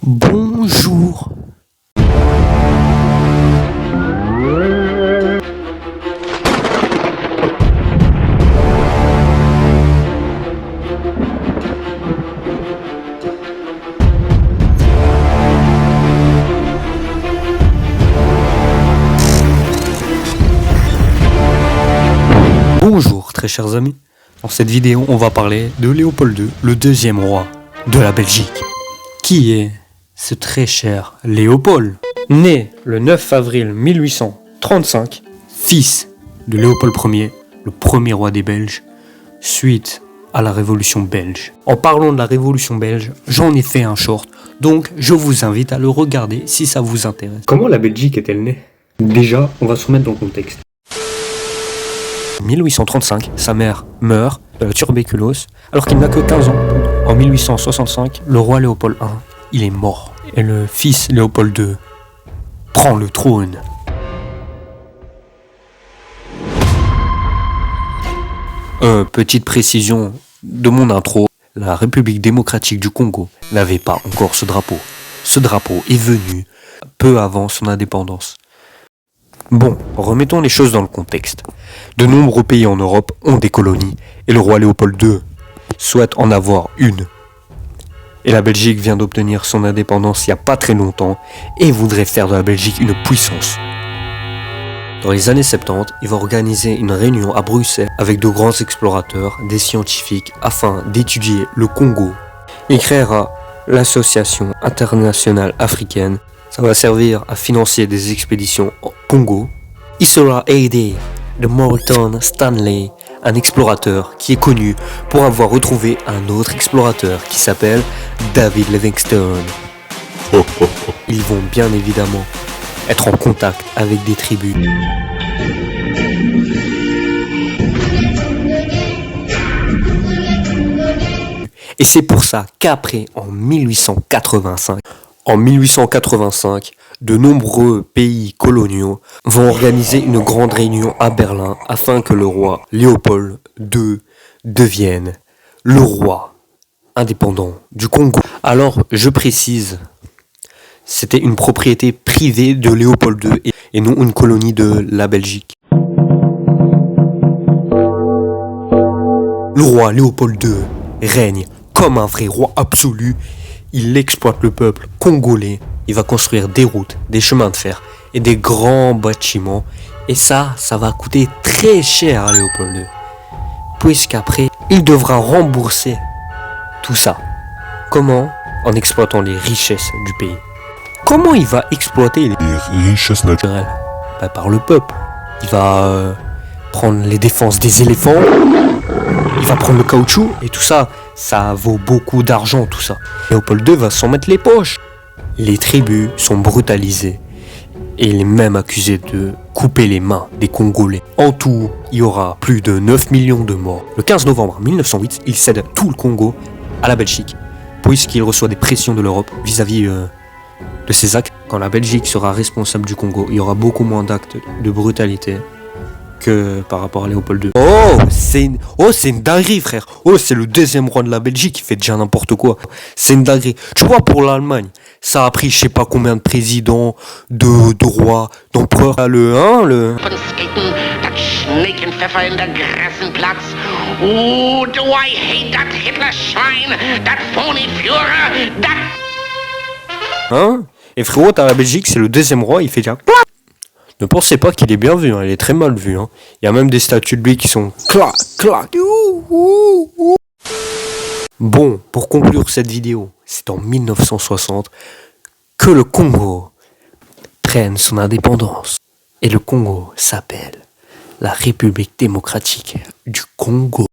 Bonjour. Bonjour très chers amis, dans cette vidéo on va parler de Léopold II, le deuxième roi de la Belgique. Qui est ce très cher Léopold? Né le 9 avril 1835, fils de Léopold Ier, le premier roi des Belges, suite à la Révolution belge. En parlant de la Révolution belge, j'en ai fait un short, donc je vous invite à le regarder si ça vous intéresse. Comment la Belgique est-elle née? Déjà, on va se remettre dans le contexte. En 1835, sa mère meurt de la tuberculose alors qu'il n'a que 15 ans. En 1865, le roi Léopold I, il est mort. Et le fils Léopold II prend le trône. Petite précision de mon intro, la République démocratique du Congo n'avait pas encore ce drapeau. Ce drapeau est venu peu avant son indépendance. Bon, remettons les choses dans le contexte. De nombreux pays en Europe ont des colonies et le roi Léopold II souhaite en avoir une. Et la Belgique vient d'obtenir son indépendance il n'y a pas très longtemps et voudrait faire de la Belgique une puissance. Dans les années 70, il va organiser une réunion à Bruxelles avec de grands explorateurs, des scientifiques afin d'étudier le Congo. Il créera l'Association internationale africaine. Ça va servir à financer des expéditions au Congo. Il sera aidé de Morton Stanley, un explorateur qui est connu pour avoir retrouvé un autre explorateur qui s'appelle David Livingstone. Ils vont bien évidemment être en contact avec des tribus. Et c'est pour ça qu'après, en 1885, de nombreux pays coloniaux vont organiser une grande réunion à Berlin afin que le roi Léopold II devienne le roi indépendant du Congo. Alors, je précise, c'était une propriété privée de Léopold II et non une colonie de la Belgique. Le roi Léopold II règne comme un vrai roi absolu. Il exploite le peuple congolais. Il va construire des routes, des chemins de fer et des grands bâtiments. Et ça va coûter très cher à Léopold II. Puisqu'après, il devra rembourser tout ça. Comment? En exploitant les richesses du pays. Comment il va exploiter les richesses naturelles? Par le peuple. Il va prendre les défenses des éléphants. Il va prendre le caoutchouc et tout ça. Ça vaut beaucoup d'argent tout ça. Léopold II va s'en mettre les poches. Les tribus sont brutalisées et il est même accusé de couper les mains des Congolais. En tout, il y aura plus de 9 millions de morts. Le 15 novembre 1908, il cède tout le Congo à la Belgique, puisqu'il reçoit des pressions de l'Europe vis-à-vis de ses actes. Quand la Belgique sera responsable du Congo, il y aura beaucoup moins d'actes de brutalité que par rapport à Léopold II. C'est une dinguerie, frère. C'est le deuxième roi de la Belgique qui fait déjà n'importe quoi. C'est une dinguerie. Tu vois, pour l'Allemagne, ça a pris je sais pas combien de présidents, de rois, d'empereurs. Et frérot, t'as la Belgique, c'est le deuxième roi, il fait déjà... Ne pensez pas qu'il est bien vu, il est très mal vu. Il y a même des statues de lui qui sont clac, clac. Bon, pour conclure cette vidéo, c'est en 1960 que le Congo prenne son indépendance. Et le Congo s'appelle la République démocratique du Congo.